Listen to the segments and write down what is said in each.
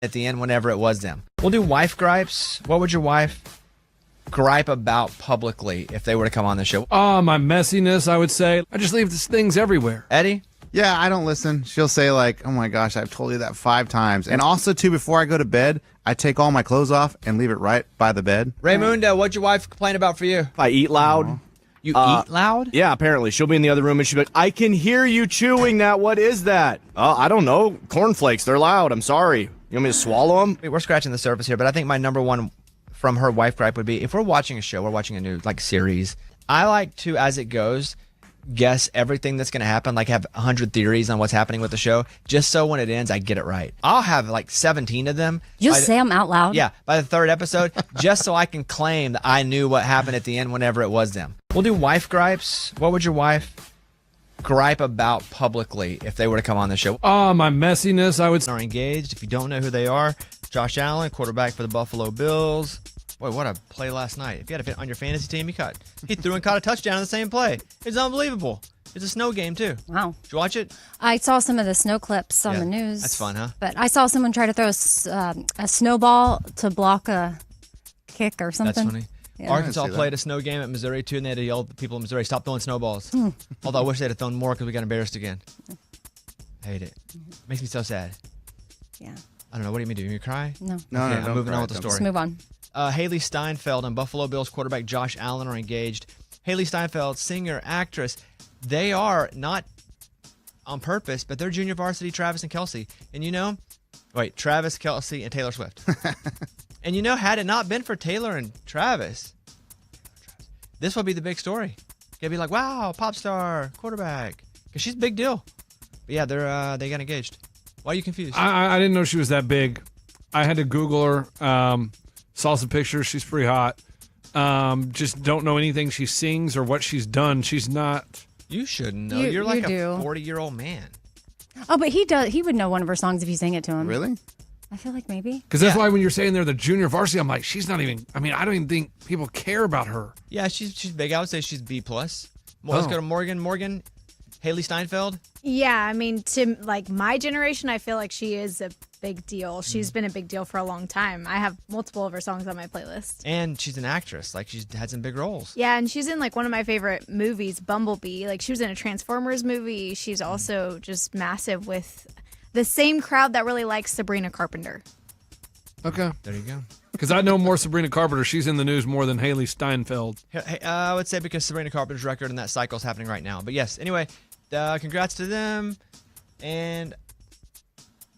at the end whenever it was them. We'll do wife gripes. What would your wife gripe about publicly if they were to come on the show? Oh, my messiness, I would say. I just leave these things everywhere. Eddie? Yeah, I don't listen. She'll say like, oh my gosh, I've told you that 5 times. And also, too, before I go to bed, I take all my clothes off and leave it right by the bed. Raymundo, what'd your wife complain about for you? I eat loud. You eat loud? Yeah, apparently. She'll be in the other room and she'll be like, I can hear you chewing that. What is that? I don't know. Cornflakes. They're loud. I'm sorry. You want me to swallow them? We're scratching the surface here, but I think my number one from her wife gripe would be if we're watching a show, we're watching a new series, I like to, as it goes, guess everything that's going to happen, like have 100 theories on what's happening with the show, just so when it ends, I get it right. I'll have like 17 of them. You'll say them out loud? Yeah, by the 3rd episode, just so I can claim that I knew what happened at the end whenever it was them. We'll do wife gripes. What would your wife gripe about publicly if they were to come on the show? Oh, my messiness, I would say. Are engaged. If you don't know who they are, Josh Allen, quarterback for the Buffalo Bills. Boy, what a play last night. If you had a fit on your fantasy team, he threw and caught a touchdown in the same play. It's unbelievable. It's a snow game, too. Wow. Did you watch it? I saw some of the snow clips on Yeah, the news. that's fun, huh? But I saw someone try to throw a snowball to block a kick or something. That's funny. Yeah. Arkansas I didn't see played a snow game at Missouri, too, and they had to yell at the people in Missouri, stop throwing snowballs. Although I wish they'd have thrown more because we got embarrassed again. I hate it. Makes me so sad. Yeah. I don't know. What do you mean? Do you want me to cry? No. No, Okay, no, I'm don't moving cry, on with the don't. story. Let's move on. Haley Steinfeld and Buffalo Bills quarterback Josh Allen are engaged. Haley Steinfeld, singer, actress, they are not on purpose, but they're junior varsity Travis and Kelsey. And Travis, Kelsey, and Taylor Swift. And had it not been for Taylor and Travis, this would be the big story. You'd be like, wow, pop star, quarterback. Because she's a big deal. But yeah, they got engaged. Why are you confused? I didn't know she was that big. I had to Google her. Saw some pictures. She's pretty hot. Just don't know anything she sings or what she's done. She's not. You shouldn't know. You- You're like you a do. 40-year-old man. Oh, but he would know one of her songs if you sang it to him. Really? I feel like maybe. Because that's why when you're saying they're the junior varsity, I'm like, she's not even. I mean, I don't even think people care about her. Yeah, she's big. I would say she's B+. Let's go to Morgan. Morgan, Haley Steinfeld. Yeah, I mean, to my generation, I feel like she is a big deal. She's been a big deal for a long time. I have multiple of her songs on my playlist. And she's an actress. She's had some big roles. Yeah, and she's in one of my favorite movies, Bumblebee. She was in a Transformers movie. She's also just massive with the same crowd that really likes Sabrina Carpenter. Okay. There you go. Because I know more Sabrina Carpenter. She's in the news more than Haley Steinfeld. Hey, I would say because Sabrina Carpenter's record and that cycle is happening right now. But yes, anyway, congrats to them. And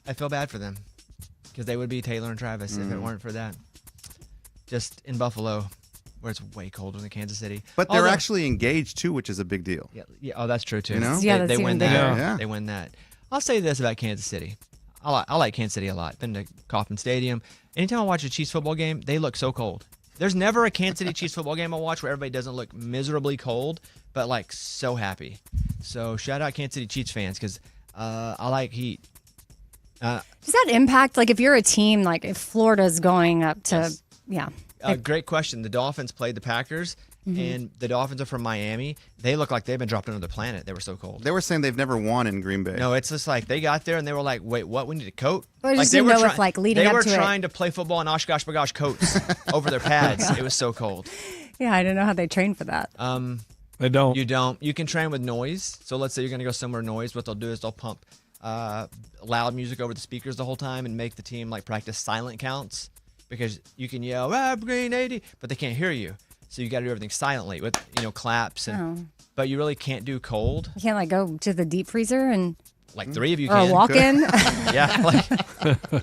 I feel bad for them because they would be Taylor and Travis if it weren't for that. Just in Buffalo, where it's way colder than Kansas City. But they're Although- actually engaged, too, which is a big deal. Yeah. Oh, that's true too. You know? Yeah, they that's win even that. bigger. Yeah. They win that. I'll say this about Kansas City. I like Kansas City a lot. Been to Kauffman Stadium. Anytime I watch a Chiefs football game, they look so cold. There's never a Kansas City Chiefs football game I watch where everybody doesn't look miserably cold, but so happy. So shout out Kansas City Chiefs fans because I like heat. Does that impact, if you're a team, if Florida's going up to, Yes. yeah. Great question. The Dolphins played the Packers, and the Dolphins are from Miami. They look like they've been dropped on another planet. They were so cold. They were saying they've never won in Green Bay. No, it's just they got there and they were like, wait, what? We need a coat? Well, I just they didn't were know if, leading They up were to it- trying to play football in Oshkosh Bagosh coats over their pads. It was so cold. Yeah, I don't know how they train for that. They don't. You don't. You can train with noise. So let's say you're going to go somewhere noise. What they'll do is they'll pump loud music over the speakers the whole time and make the team practice silent counts because you can yell, Green 80, but they can't hear you. So you got to do everything silently with, claps. But you really can't do cold. You can't go to the deep freezer and 3 of you or can. a walk-in. Yeah,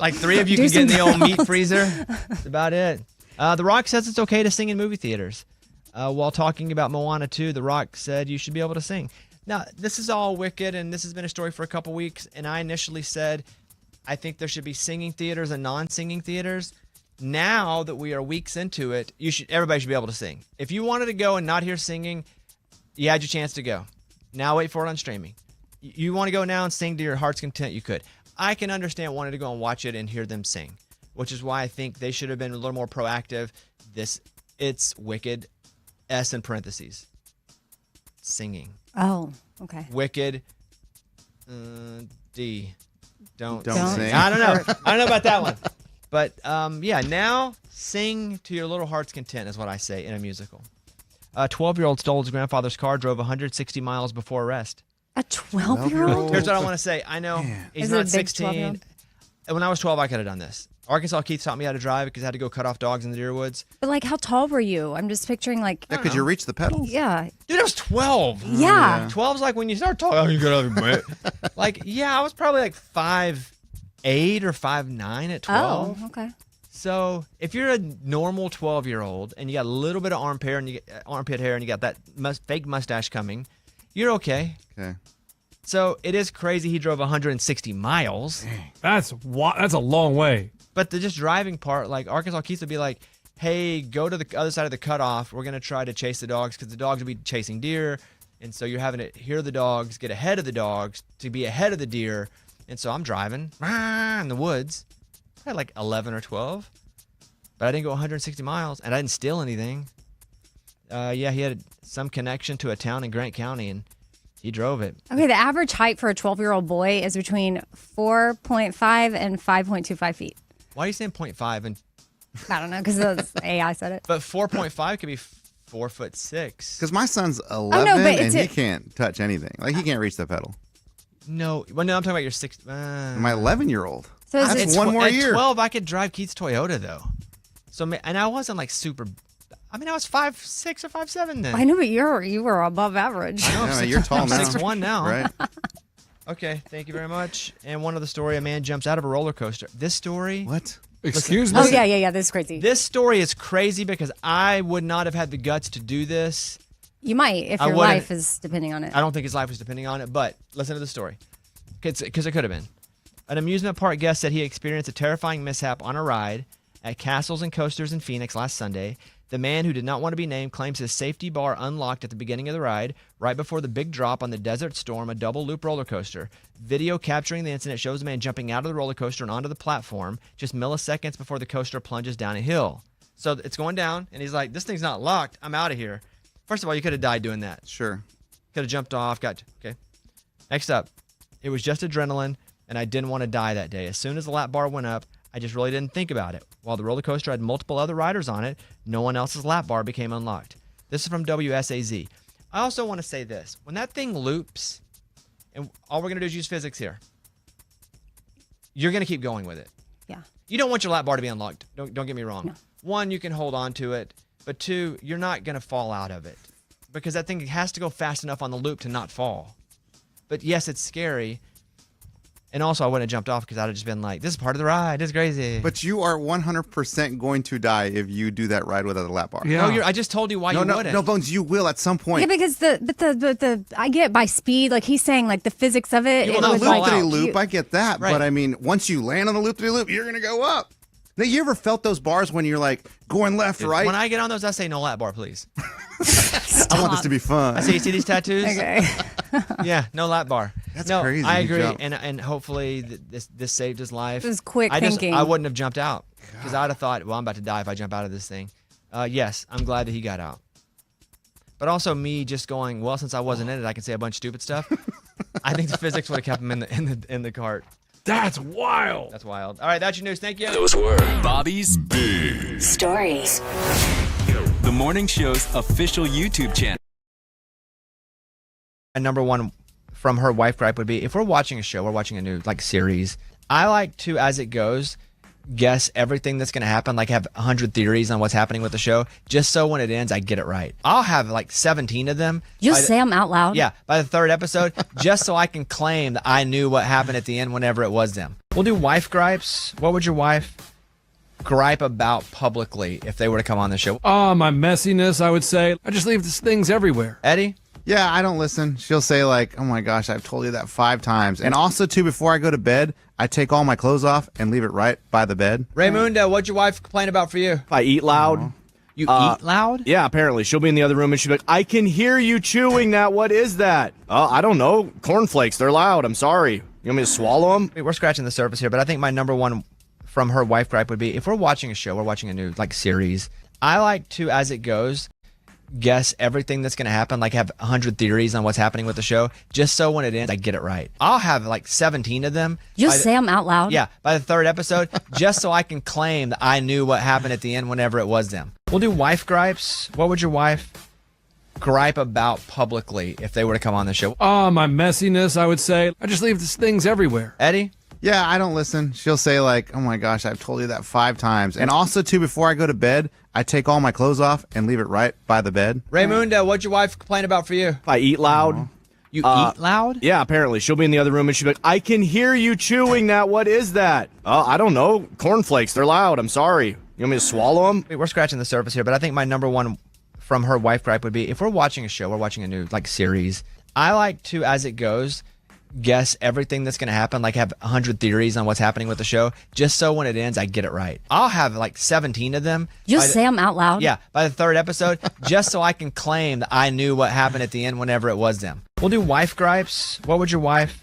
like 3 of you Do can get in the some old meat freezer. That's about it. The Rock says it's okay to sing in movie theaters. While talking about Moana 2, The Rock said you should be able to sing. Now, this is all wicked, and this has been a story for a couple weeks, and I initially said I think there should be singing theaters and non-singing theaters. Now that we are weeks into it, everybody should be able to sing. If you wanted to go and not hear singing, you had your chance to go. Now wait for it on streaming. You want to go now and sing to your heart's content, you could. I can understand wanting to go and watch it and hear them sing, which is why I think they should have been a little more proactive. It's wicked, S in parentheses, singing. Oh, okay. Wicked, D. Don't Don't. sing. I don't know. I don't know about that one. But yeah, now sing to your little heart's content is what I say in a musical. A 12-year-old stole his grandfather's car, drove 160 miles before arrest. A 12-year-old? Here's what I want to say. I know he's Is it a not big 16. 12-year-old? When I was 12, I could have done this. Arkansas Keith taught me how to drive because I had to go cut off dogs in the deer woods. But like, how tall were you? I'm just picturing like, Yeah, could you reach the pedals? yeah. Dude, I was 12. Yeah. 12's like when you start talking, oh, you get out of your butt. Like, yeah, I was probably like 5'8" or 5'9" at 12. Oh, okay. So if you're a normal 12-year-old and you got a little bit of armpit hair and you got that fake mustache coming, you're okay. Okay. So it is crazy he drove 160 miles. That's a long way. But the just driving part, like Arkansas Keith would be like, hey, go to the other side of the cutoff. We're going to try to chase the dogs because the dogs will be chasing deer. And so you're having to hear the dogs, get ahead of the dogs to be ahead of the deer. And so I'm driving in the woods. I had like 11 or 12. But I didn't go 160 miles and I didn't steal anything. Yeah, he had some connection to a town in Grant County and he drove it. Okay, the average height for a 12-year-old boy is between 4.5 and 5.25 feet. Why are you saying 0.5? And I don't know, because the AI said it. but 4.5 could be 4'6". Because my son's 11 but and it's he a- can't touch anything. Like he can't reach the pedal. No, well, no, I'm talking about your 6. My 11-year-old. So is That's it, At one more at year. 12, I could drive Keith's Toyota though. So and I wasn't like super. I mean, I was 5'6" or 5'7" then. I know, but you were above average. I know, I'm Yeah, six- you're tall I'm now. 6'1" now. Right? Okay, thank you very much. And one other story: a man jumps out of a roller coaster. This story. What? Excuse me? Oh, yeah, this is crazy. This story is crazy because I would not have had the guts to do this. You might if I your wouldn't- life is depending on it. I don't think his life was depending on it, but listen to the story. Because it could have been. An amusement park guest said he experienced a terrifying mishap on a ride at Castles and Coasters in Phoenix last Sunday. The man, who did not want to be named, claims his safety bar unlocked at the beginning of the ride, right before the big drop on the Desert Storm, a double-loop roller coaster. Video capturing the incident shows the man jumping out of the roller coaster and onto the platform just milliseconds before the coaster plunges down a hill. So it's going down, and he's like, this thing's not locked. I'm out of here. First of all, you could have died doing that. Sure. Could have jumped off. Okay. Next up, it was just adrenaline, and I didn't want to die that day. As soon as the lap bar went up, I just really didn't think about it. While the roller coaster had multiple other riders on it, no one else's lap bar became unlocked. This is from WSAZ. I also want to say this. When that thing loops, and all we're going to do is use physics here, you're going to keep going with it. Yeah. You don't want your lap bar to be unlocked. Don't get me wrong. No. One, you can hold on to it. But two, you're not going to fall out of it. Because that thing has to go fast enough on the loop to not fall. But yes, it's scary. And also, I wouldn't have jumped off because I'd have just been like, this is part of the ride. This is crazy. But you are 100% going to die if you do that ride without a lap bar. Yeah. No, I just told you why you wouldn't. No, Bones, you will at some point. Yeah, because the I get by speed, like he's saying, like the physics of it. You it will not was fall like, out. Loop, I get that. Right. But I mean, once you land on the loop, you're going to go up. Now, you ever felt those bars when you're like going left, right? When I get on those, I say no lap bar, please. I want this to be fun. I say, you see these tattoos? Okay. Yeah, no lap bar. That's no, crazy. I You agree, jumped. and hopefully this saved his life. It was quick I thinking. wouldn't have jumped out because I'd have thought, well, I'm about to die if I jump out of this thing. Yes, I'm glad that he got out. But also me just going, well, since I wasn't in it, I can say a bunch of stupid stuff. I think the physics would have kept him in the cart. That's wild. That's wild. All right, that's your news. Thank you. Those were Bobby's Big Stories. The morning show's official YouTube channel. And number one from her wife gripe would be, if we're watching a show, we're watching a new series, I like to, as it goes, guess everything that's going to happen, like have 100 theories on what's happening with the show, just so when it ends, I get it right. I'll have like 17 of them. You'll by the- say them out loud. Yeah, by the third episode, just so I can claim that I knew what happened at the end whenever it was them. We'll do wife gripes. What would your wife gripe about publicly if they were to come on the show? My messiness, I would say. I just leave these things everywhere. Eddie? Yeah, I don't listen. She'll say like, oh my gosh, I've told you that 5 times. And also, too, before I go to bed, I take all my clothes off and leave it right by the bed. Raymunda, what'd your wife complain about for you? If I eat loud. You eat loud? Yeah, apparently. She'll be in the other room and she'll be like, I can hear you chewing that. What is that? I don't know. Cornflakes. They're loud. I'm sorry. You want me to swallow them? We're scratching the surface here, but I think my number one from her wife gripe would be, if we're watching a show, we're watching a new series, I like to, as it goes, guess everything that's going to happen, like have 100 theories on what's happening with the show, just so when it ends, I get it right. I'll have like 17 of them. You'll by the- say them out loud. Yeah, by the third episode, just so I can claim that I knew what happened at the end whenever it was them. We'll do wife gripes. What would your wife gripe about publicly if they were to come on the show? Oh, my messiness, I would say. I just leave these things everywhere. Eddie? Yeah, I don't listen. She'll say like, "Oh my gosh, I've told you that 5 times." And also too, before I go to bed, I take all my clothes off and leave it right by the bed. Raymundo, what'd your wife complain about for you? If I eat loud. You eat loud? Yeah, apparently. She'll be in the other room and she'll be like, I can hear you chewing that. What is that? Oh, I don't know. Cornflakes. They're loud. I'm sorry. You want me to swallow them? We're scratching the surface here, but I think my number one from her wife gripe would be if we're watching a show, we're watching a new like series, I like to, as it goes, guess everything that's going to happen, like have 100 theories on what's happening with the show, just so when it ends, I get it right. I'll have like 17 of them. You'll by the- say them out loud. Yeah, by the third episode, just so I can claim that I knew what happened at the end whenever it was them. We'll do wife gripes. What would your wife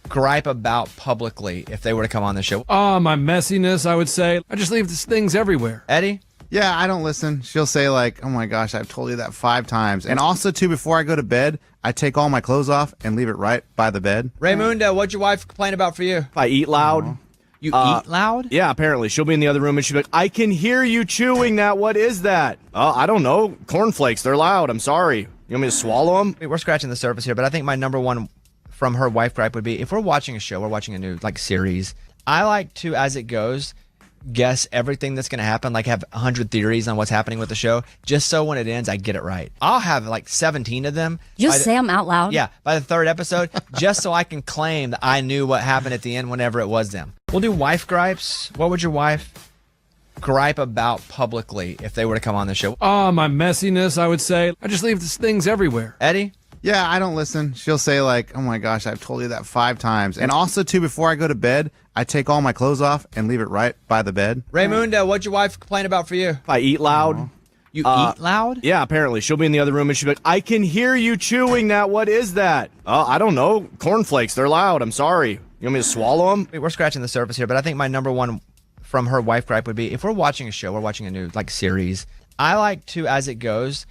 gripe about publicly if they were to come on the show? Oh, my messiness, I would say. I just leave these things everywhere. Eddie? Yeah, I don't listen. She'll say like, "Oh my gosh, I've told you that 5 times." And also too, before I go to bed, I take all my clothes off and leave it right by the bed. Raymundo, what'd your wife complain about for you? If I eat loud. You eat loud? Yeah, apparently. She'll be in the other room and she'll be like, I can hear you chewing that. What is that? Oh, I don't know. Cornflakes. They're loud. I'm sorry. You want me to swallow them? We're scratching the surface here, but I think my number one from her wife gripe would be if we're watching a show, we're watching a new like series, I like to, as it goes, guess everything that's going to happen, like have 100 theories on what's happening with the show, just so when it ends, I get it right. I'll have like 17 of them. You'll by the- say them out loud. Yeah, by the third episode, just so I can claim that I knew what happened at the end whenever it was them. We'll do wife gripes. What would your wife gripe about publicly if they were to come on the show? Oh, my messiness, I would say. I just leave these things everywhere. Eddie? Yeah, I don't listen. She'll say like, "Oh my gosh, I've told you that 5 times." And also too, before I go to bed, I take all my clothes off and leave it right by the bed. Raymundo, what'd your wife complain about for you? If I eat loud. You eat loud? Yeah, apparently. She'll be in the other room and she'll be like, I can hear you chewing that. What is that? Oh, I don't know. Cornflakes. They're loud. I'm sorry. You want me to swallow them? We're scratching the surface here, but I think my number one from her wife gripe would be if we're watching a show, we're watching a new like series, I like to, as it goes,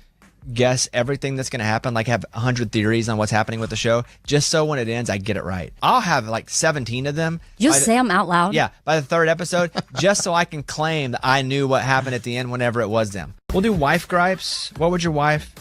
guess everything that's going to happen, like have 100 theories on what's happening with the show, just so when it ends, I get it right. I'll have like 17 of them. You'll by the- say them out loud. Yeah, by the third episode, just so I can claim that I knew what happened at the end whenever it was them. We'll do wife gripes. What would your wife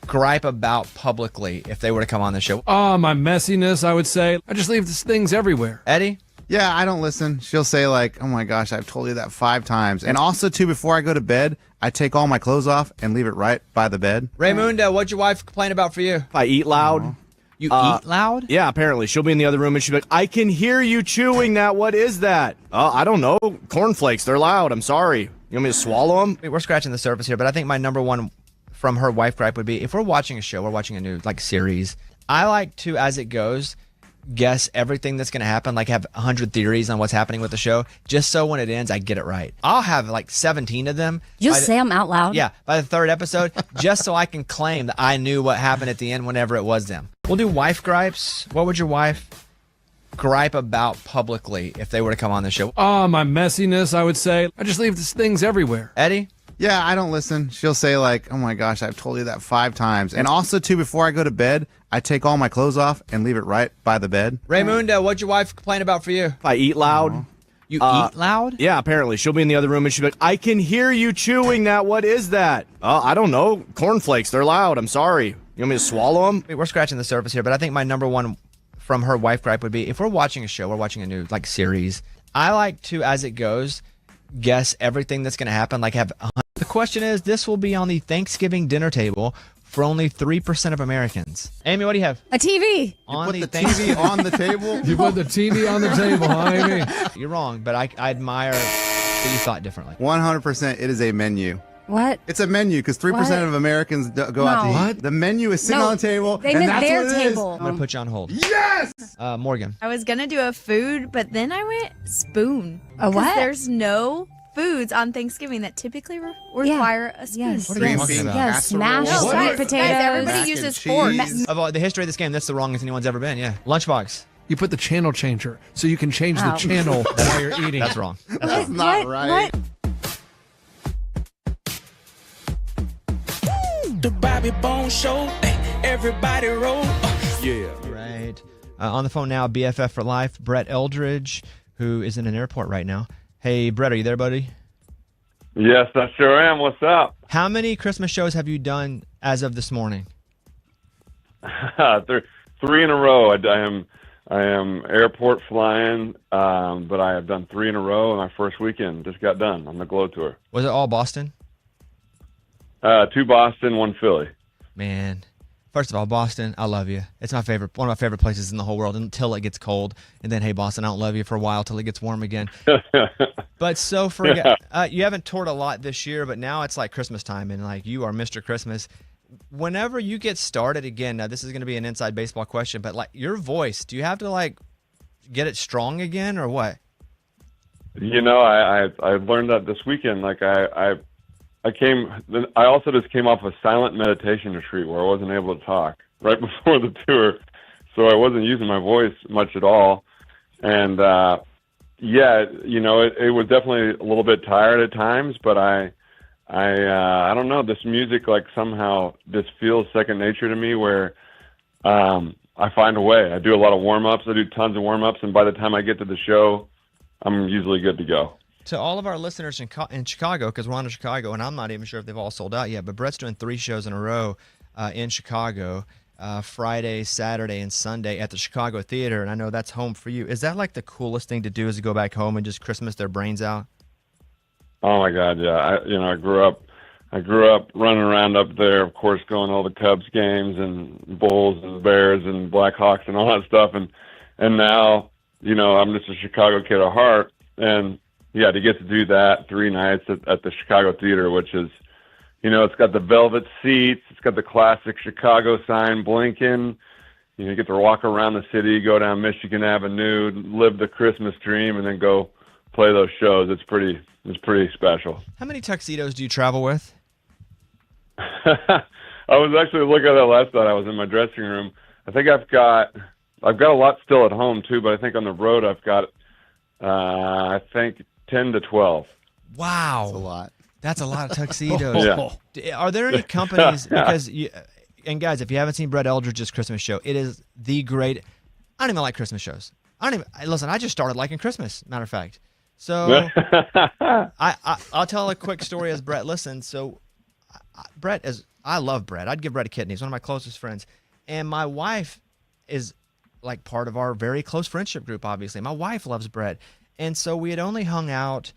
gripe about publicly if they were to come on the show? Oh, my messiness, I would say. I just leave these things everywhere. Eddie? Yeah, I don't listen. She'll say like, "Oh my gosh, I've told you that 5 times." And also too, before I go to bed, I take all my clothes off and leave it right by the bed. Raymundo, what'd your wife complain about for you? If I eat loud. You eat loud? Yeah, apparently. She'll be in the other room and she'll be like, I can hear you chewing that. What is that? Oh, I don't know. Cornflakes. They're loud. I'm sorry. You want me to swallow them? We're scratching the surface here, but I think my number one from her wife gripe would be if we're watching a show, we're watching a new like series, I like to, as it goes, guess everything that's going to happen, like have 100 theories on what's happening with the show, just so when it ends, I get it right. I'll have like 17 of them. You'll by the- say them out loud. Yeah, by the third episode, just so I can claim that I knew what happened at the end whenever it was them. We'll do wife gripes. What would your wife gripe about publicly if they were to come on the show? Oh, my messiness, I would say. I just leave these things everywhere. Eddie? Yeah, I don't listen. She'll say like, "Oh my gosh, I've told you that 5 times." And also too, before I go to bed, I take all my clothes off and leave it right by the bed. Raymundo, what'd your wife complain about for you? If I eat loud. You eat loud? Yeah, apparently. She'll be in the other room and she'll be like, I can hear you chewing that. What is that? Oh, I don't know. Cornflakes. They're loud. I'm sorry. You want me to swallow them? We're scratching the surface here, but I think my number one from her wife gripe would be if we're watching a show, we're watching a new like series, I like to, as it goes, guess everything that's going to happen, like have 100. The question is, this will be on the Thanksgiving dinner table for only 3% of Americans. Amy, what do you have? A TV. On Put the Thanksgiving. TV on the table. You put the TV on the table, huh, Amy? You're wrong, but I admire that you thought differently. 100%. It is a menu. What? It's a menu because 3% What? of Americans go out to No. eat. What? The menu is sitting No, on the table, They and meant that's their what it is. table. I'm going to put you on hold. Yes. Morgan. I was gonna do a food, but then I went spoon. A 'Cause what? There's no foods on Thanksgiving that typically require a spoon. Yes. What are you yes. talking about? Yes. Casserole. Smashed No, What? sweet guys, potatoes. everybody Mac uses and forks. cheese. Of all the history of this game, that's the longest anyone's ever been, yeah. Lunchbox. You put the channel changer so you can change the Oh. channel while you're eating. That's wrong. That's not What? right. What? The Bobby Bones Show. Everybody roll. Yeah. Right. On the phone now, BFF for life, Brett Eldridge, who is in an airport right now. Hey, Brett, are you there, buddy? Yes, I sure am. What's up? How many Christmas shows have you done as of this morning? Three in a row. I am airport flying, but I have done 3 in a row. And my first weekend just got done on the Glow Tour. Was it all Boston? 2 Boston, 1 Philly. Man, first of all, Boston, I love you. It's my favorite, one of my favorite places in the whole world until it gets cold. And then, hey, Boston, I don't love you for a while till it gets warm again. But so for you haven't toured a lot this year, but now it's like Christmas time, and like you are Mr. Christmas. Whenever you get started again, now this is going to be an inside baseball question, but like your voice, do you have to like get it strong again or what? You know, I learned that this weekend. Like I also just came off a silent meditation retreat where I wasn't able to talk right before the tour, so I wasn't using my voice much at all. And yeah, you know, it was definitely a little bit tired at times, but I don't know, this music like somehow just feels second nature to me, where I find a way. I do a lot of warm-ups. I do tons of warm-ups, and by the time I get to the show, I'm usually good to go. To all of our listeners in Chicago, because we're on to Chicago, and I'm not even sure if they've all sold out yet, but Brett's doing 3 shows in a row in Chicago, Friday, Saturday, and Sunday at the Chicago Theater, and I know that's home for you. Is that like the coolest thing to do, is to go back home and just Christmas their brains out? Oh my God, yeah. I grew up running around up there, of course, going to all the Cubs games and Bulls and Bears and Blackhawks and all that stuff, and now, you know, I'm just a Chicago kid at heart, and yeah, to get to do that 3 nights at the Chicago Theater, which is, you know, it's got the velvet seats, it's got the classic Chicago sign blinking. You know, you get to walk around the city, go down Michigan Avenue, live the Christmas dream, and then go play those shows. It's pretty special. How many tuxedos do you travel with? I was actually looking at that last night. I was in my dressing room. I think I've got a lot still at home too, but I think on the road I've got, I think 10 to 12. Wow. That's a lot. That's a lot of tuxedos. Yeah. Are there any companies, because and guys, if you haven't seen Brett Eldridge's Christmas show, it is the great. I don't even like Christmas shows. Listen, I just started liking Christmas, matter of fact. So I'll tell a quick story as Brett listens. So I love Brett. I'd give Brett a kidney. He's one of my closest friends. And my wife is like part of our very close friendship group, obviously. My wife loves Brett. And so we had only hung out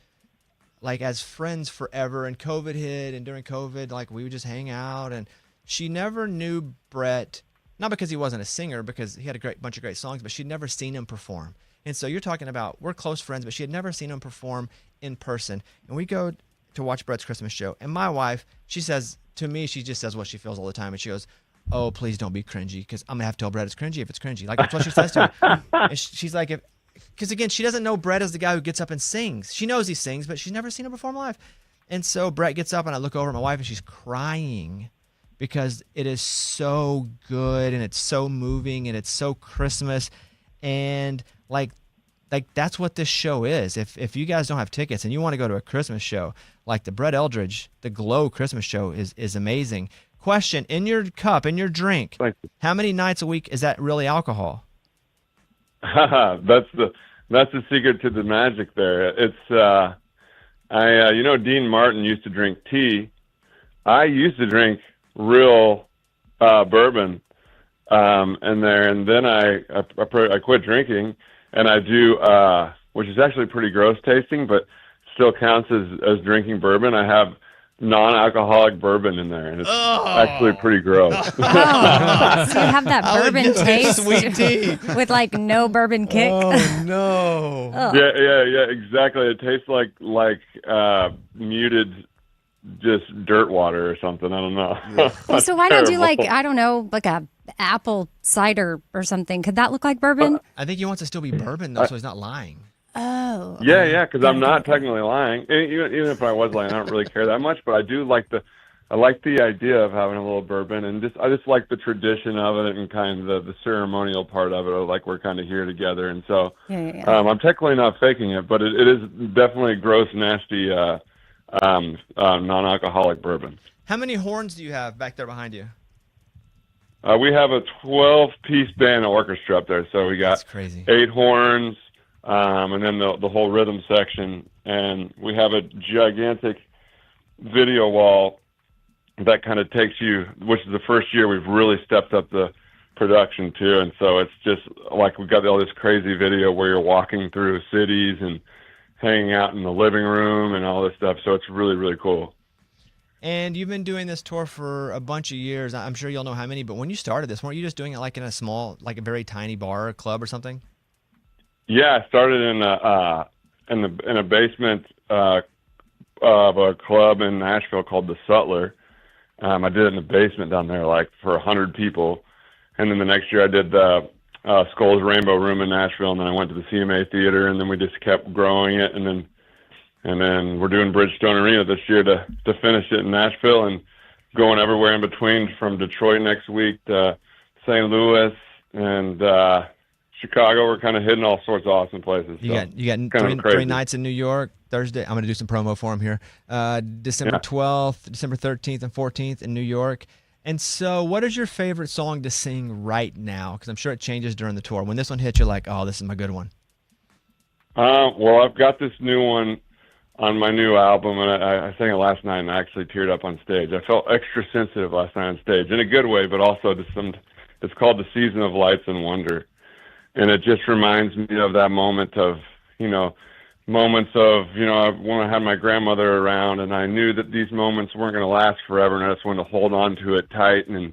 like as friends forever, and COVID hit, and during COVID, like we would just hang out, and she never knew Brett, not because he wasn't a singer, because he had a bunch of great songs, but she'd never seen him perform. And so you're talking about, we're close friends, but she had never seen him perform in person. And we go to watch Brett's Christmas show, and my wife, she says to me, she just says what she feels all the time, and she goes, "Oh, please don't be cringy, because I'm gonna have to tell Brett it's cringy if it's cringy." Like, that's what she says to me. And she's like, because again, she doesn't know Brett as the guy who gets up and sings. She knows he sings, but she's never seen him perform live. And so Brett gets up, and I look over at my wife, and she's crying because it is so good, and it's so moving, and it's so Christmas, and like that's what this show is. If you guys don't have tickets and you want to go to a Christmas show, like the Brett Eldridge, the Glow Christmas show is amazing. Question: in your cup, in your drink, how many nights a week is that really alcohol? That's the secret to the magic there. It's you know, Dean Martin used to drink tea. I used to drink real bourbon, and then I quit drinking, and I do, which is actually pretty gross tasting, but still counts as drinking bourbon. I have non-alcoholic bourbon in there, and it's actually pretty gross. So you have that bourbon taste sweet tea with like no bourbon kick. Oh no! Yeah, exactly. It tastes like muted, just dirt water or something. I don't know. Well, so why not do like, Terrible. I don't know, like a apple cider or something? Could that look like bourbon? I think he wants to still be bourbon though, so he's not lying. Oh. Yeah, because I'm not technically lying. Even if I was lying, I don't really care that much. But I do like the idea of having a little bourbon, and I just like the tradition of it and kind of the ceremonial part of it. Like we're kind of here together, and so Yeah. I'm technically not faking it, but it is definitely gross, nasty, non-alcoholic bourbon. How many horns do you have back there behind you? We have a 12-piece band orchestra up there, so we got That's crazy. 8 horns, and then the whole rhythm section, and we have a gigantic video wall that kind of takes you, which is the first year we've really stepped up the production too, and so it's just like we've got all this crazy video where you're walking through cities and hanging out in the living room and all this stuff, so it's really, really cool. And you've been doing this tour for a bunch of years. I'm sure you'll know how many, but when you started this, weren't you just doing it like in a small, like a very tiny bar or club or something? Yeah, I started in a basement of a club in Nashville called the Sutler. I did it in the basement down there, like for 100 people. And then the next year I did the Skulls Rainbow Room in Nashville, and then I went to the CMA Theater, and then we just kept growing it, and then we're doing Bridgestone Arena this year to finish it in Nashville, and going everywhere in between, from Detroit next week to St. Louis and Chicago. We're kind of hitting all sorts of awesome places. You got three nights in New York. Thursday, I'm going to do some promo for him here. December 12th, December 13th, and 14th in New York. And so what is your favorite song to sing right now? Because I'm sure it changes during the tour. When this one hits, you're like, oh, this is my good one. Well, I've got this new one on my new album, and I sang it last night, and I actually teared up on stage. I felt extra sensitive last night on stage, in a good way, but also it's called The Season of Lights and Wonder. And it just reminds me of that moment of, moments of, when I had my grandmother around, and I knew that these moments weren't going to last forever, and I just wanted to hold on to it tight and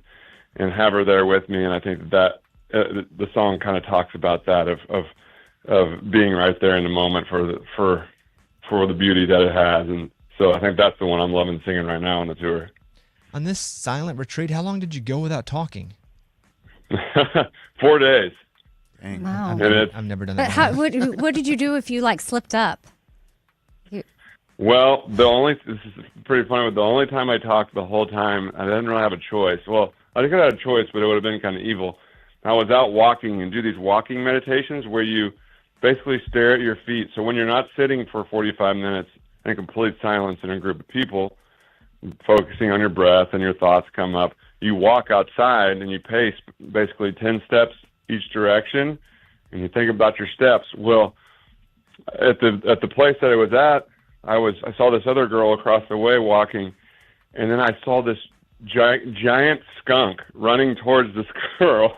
have her there with me. And I think that the song kind of talks about that, of being right there in the moment for the beauty that it has. And so I think that's the one I'm loving singing right now on the tour. On this silent retreat, how long did you go without talking? 4 days. Dang. Wow. I've never done that. But what did you do if you slipped up? Well, this is pretty funny, but the only time I talked the whole time, I didn't really have a choice. Well, I think I had a choice, but it would have been kind of evil. I was out walking and do these walking meditations where you basically stare at your feet. So when you're not sitting for 45 minutes in complete silence in a group of people, focusing on your breath and your thoughts come up, you walk outside and you pace basically 10 steps each direction, and you think about your steps. Well, at the place that I was at, I saw this other girl across the way walking, and then I saw this giant skunk running towards this girl.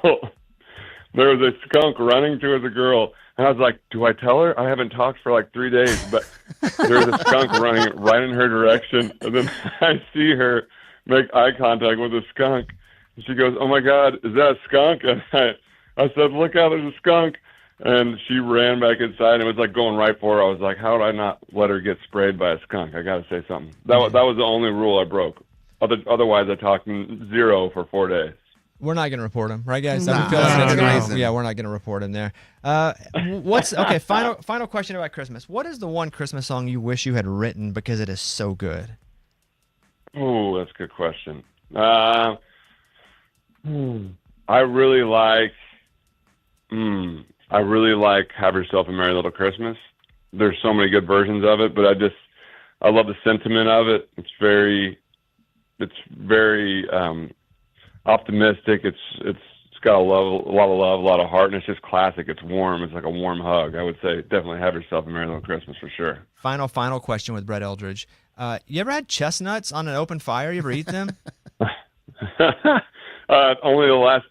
There was a skunk running towards a girl, and I was like, do I tell her? I haven't talked for like 3 days, but there's a skunk running right in her direction, and then I see her make eye contact with the skunk, and she goes, oh my God, is that a skunk? And I said, look out, there's a skunk. And she ran back inside and was like going right for her. I was like, how did I not let her get sprayed by a skunk? I got to say something. That was the only rule I broke. Otherwise, I talked zero for 4 days. We're not going to report him, right, guys? No. Yeah, we're not going to report him there. Okay, final question about Christmas. What is the one Christmas song you wish you had written because it is so good? Oh, that's a good question. I really like Have Yourself a Merry Little Christmas. There's so many good versions of it, but I love the sentiment of it. It's very optimistic. It's got a lot of love, a lot of heart, and it's just classic. It's warm. It's like a warm hug. I would say definitely Have Yourself a Merry Little Christmas for sure. Final question with Brett Eldridge. You ever had chestnuts on an open fire? You ever eat them? Only the last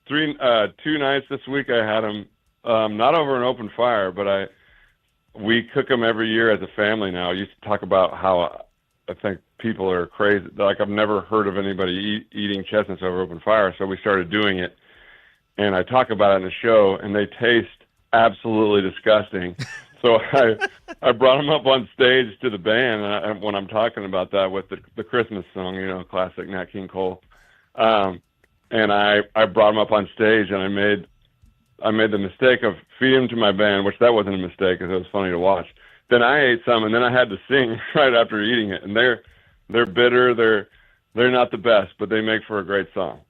two nights this week I had them, not over an open fire, but we cook them every year as a family now. I used to talk about how I think people are crazy. Like, I've never heard of anybody eating chestnuts over open fire, so we started doing it. And I talk about it in the show, and they taste absolutely disgusting. So I brought them up on stage to the band when I'm talking about that with the Christmas song, classic Nat King Cole. And I brought them up on stage, and I made the mistake of feeding them to my band, which that wasn't a mistake because it was funny to watch. Then I ate some, and then I had to sing right after eating it. And they're bitter, they're not the best, but they make for a great song.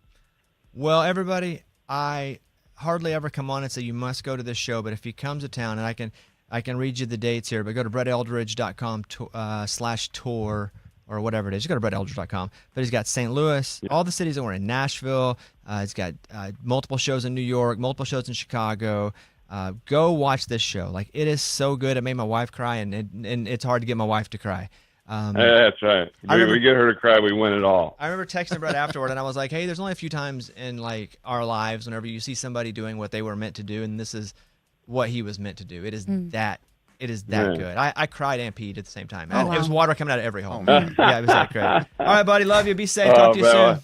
Well, everybody, I hardly ever come on and say you must go to this show, but if he comes to town, and I can read you the dates here, but go to bretteldridge.com /tour. or whatever it is. You go to BrettEldridge.com. But he's got St. Louis, all the cities that were in Nashville. He's got multiple shows in New York, multiple shows in Chicago. Go watch this show. Like, it is so good. It made my wife cry, and it's hard to get my wife to cry. That's right. We get her to cry, we win it all. I remember texting Brett afterward, and I was like, "Hey, there's only a few times in like our lives whenever you see somebody doing what they were meant to do, and this is what he was meant to do. It is that good." I cried and peed at the same time. It was water coming out of every hole. Yeah, it was that great. All right, buddy, love you. Be safe. Talk to you soon.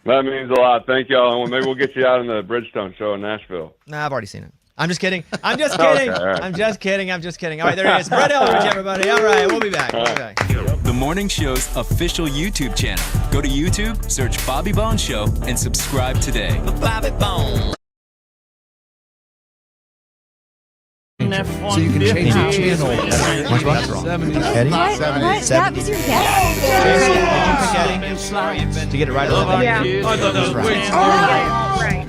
That means a lot. Thank y'all. And maybe we'll get you out in the Bridgestone show in Nashville. Nah, I've already seen it. I'm just kidding. I'm just kidding. Okay, all right. I'm just kidding. All right, there he is. Brett Eldridge, everybody. All right, we'll be back. The Morning Show's official YouTube channel. Go to YouTube, search Bobby Bones Show, and subscribe today. Bobby Bones. So you can change the channel. That's wrong. Eddie? What? That was your guess? Jason, did you pick Eddie? To get it right on the Yeah. I thought that was way too Right.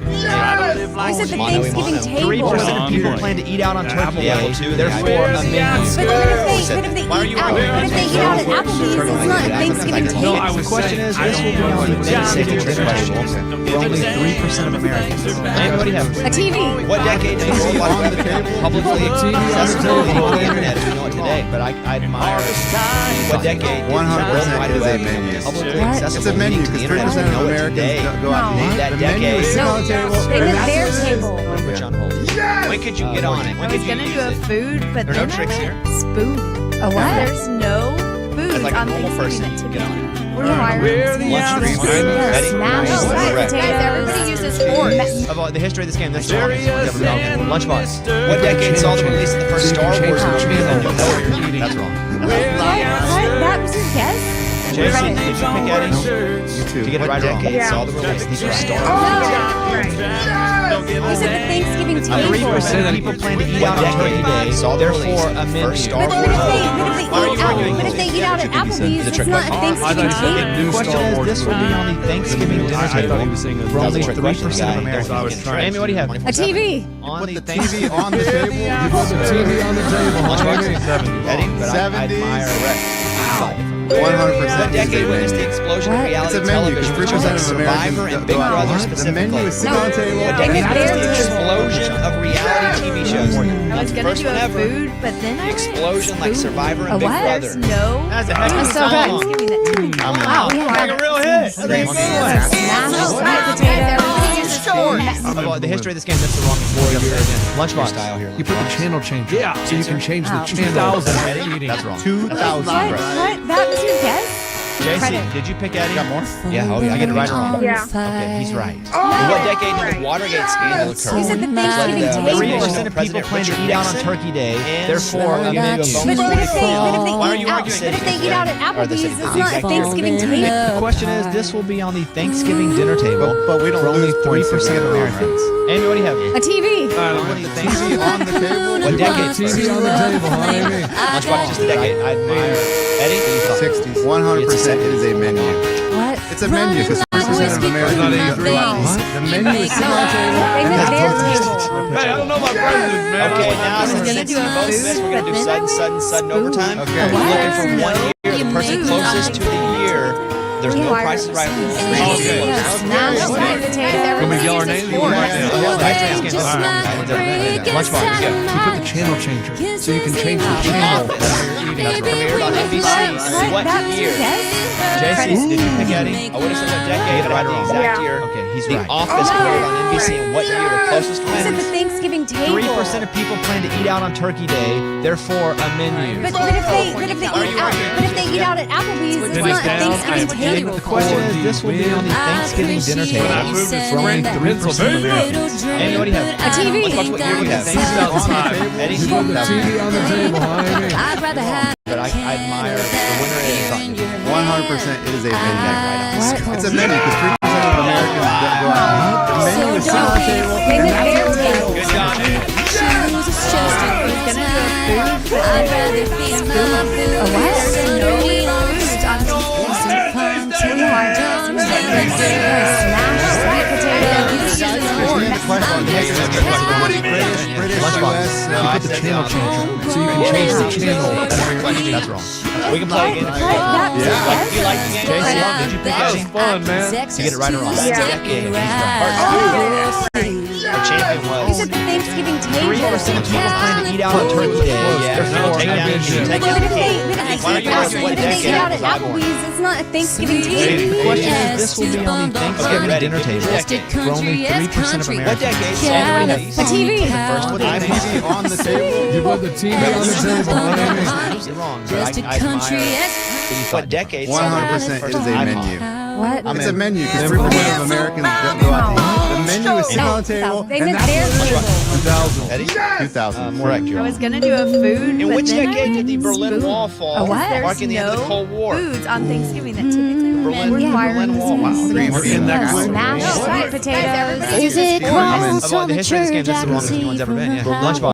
I said the Thanksgiving table. 3% of people plan to eat out on Turkey Day. Therefore, a menu. But what if they eat out? What if they eat out at Applebee's? It's not a Thanksgiving table. The question is, this will be on the Thanksgiving dinner table for only 3% of Americans. And what do you have? A TV. What decade did the World Wide Web become publicly accessible on the internet as we know it today? But I admire what decade did the World 100% Wide is a Web menu. become publicly What? accessible It's a menu to the because internet as 3% we of know it Americans today? go out and eat. That The menu decade. is sitting on the table. They and meant that's their it. table. I'm gonna put you on hold. When could you get on it? When I could was you gonna use do a it? food, but There are no then tricks I here. went spoon. A what? There's no food As like a on normal person, Thanksgiving get on it. We're required. Lunch stream. Yes, Ready? mashed sweet Correct. potatoes. Guys, everybody uses forks. Of the history of this game, this is Lunchbox. What decade saw the release of the first Star Wars movie? That's wrong. What? That was your guess? Jason, did you pick Eddie? YouTube. To get it right or wrong? Yeah. Saw the release of the first Star Wars. You said the Thanksgiving table. 3% of people plan to eat out on Turkey Day. Therefore, a menu. But what if they eat out at Applebee's? It's not a Thanksgiving table. The question is, this will be on the Thanksgiving dinner I thought he table was saying for only 3% of So I was Americans. trying Amy, what do you have? A TV. On Put the the TV on the table. You put the TV on the table. Eddie, but I 70s. admire 100%. That decade witnessed the explosion of What? reality It's a menu because television, 3% like of Survivor Americans and Big go out Brother and eat. The menu specifically. is sitting on the table. No, What they decade meant witnessed their the table. explosion of reality TV shows? I was gonna First do one a ever. food, but then I The explosion like went Survivor A and Big what? Brother. There's no. That's a heck of a That's so song. Thanksgiving that turned Wow, we Like have a real hit. That's a good one. mashed sweet potatoes. Everybody uses forks. About the history of this game, that's the wrong warrior again. Lunchbox style here. You put the channel changer. Yeah. So you can change the channel. That's wrong. 2,000. What? That was your guess? JC, did you pick Eddie? Got more? Yeah, I get it right or wrong. Yeah. Okay, he's right. In what decade did the Watergate scandal You occur? said the Thanksgiving table. 3% of people plan to eat out on Turkey Day. Therefore, a menu. But what if they Why are you eat out? arguing? But if they eat out at Applebee's, it's not a Exactly. Thanksgiving The table. question is, this will be on the Thanksgiving dinner table But we don't for only lose points 3% of if we don't, Americans. Amy, what do you have? A TV. TV on the table. What decade? TV on the table, huh, Amy? Lunchbox, just a decade. I admire. Eddie? 60s. 100% it is a menu. What? It's a menu because 3% of Americans go out and eat. The menu is sitting on the table. They meant their table. Hey, I don't know about presidents, man. Okay, now since gonna it's do a both of this, we're going to do sudden overtime. Okay. We're looking for 1 year. The person closest to the year, there's no prices right. Mashed sweet potatoes. Can we yell our names? Lunchbox, yeah. You put the channel changer. So you can change the channel. Premiered on NBC. What That was your year? guess? JC, did you pick Eddie? I would have said what decade, but I don't know. Exact year. Okay, he's right. The Office premiered on NBC in what year? Closest You said the wins. Thanksgiving table. 3% of people plan to eat out on Turkey Day. Therefore, a menu. But if they eat out at Applebee's, it's It is not a down. Thanksgiving table. The question is, this will be on the Thanksgiving dinner table. When I moved to For only Spring, 3% of Americans. Amy, what do you have? A TV. Lunchbox, what year do you have? 2005. Eddie? You put the TV on the table, huh, Amy? I'd rather have. But I admire the winner is 100% it is a menu. What? It's a menu because 3% of Americans go out and eat. The menu is sitting on the table. They meant their table. Good job, Amy. A what? Smashed sweet potatoes. Here's the question. Lunchbox. US. No, I The said channel changer. So you can change the channel. That's wrong. We can play again. Yeah. You like the game? Jason, Did you pick That was it? fun, man. To get it right or wrong. Yeah. The champion You was said the Thanksgiving table. 3% of people plan to eat out on Turkey Day. Yeah, No, take down championship. take But down if the they, cake. but if Why don't you ask they what eat decade out was at I born? Applebee's, it's not a Thanksgiving The table. question is, this will be on the Thanksgiving dinner table for only 3% of What Americans. decade? A TV. First, what do you think? IPC on the table. You put the TV on the table. You're wrong, but I admire what decade? 100% is a menu. What? It's a menu because 3% of Americans don't go out to eat. The menu is sitting on the table. They and meant that's their table. 2000. Eddie? 2000. More accurate. I was gonna do a food. In but which then decade I did the Berlin spooked. Wall fall? A what? There's Marking the end of the no Cold War. foods on Thanksgiving that typically Berlin, require Berlin Wall. Wow. We're in that quick. Smashed sweet potatoes. Is it Of the history of this game, this is the longest anyone's ever been. Yeah. Lunchbox.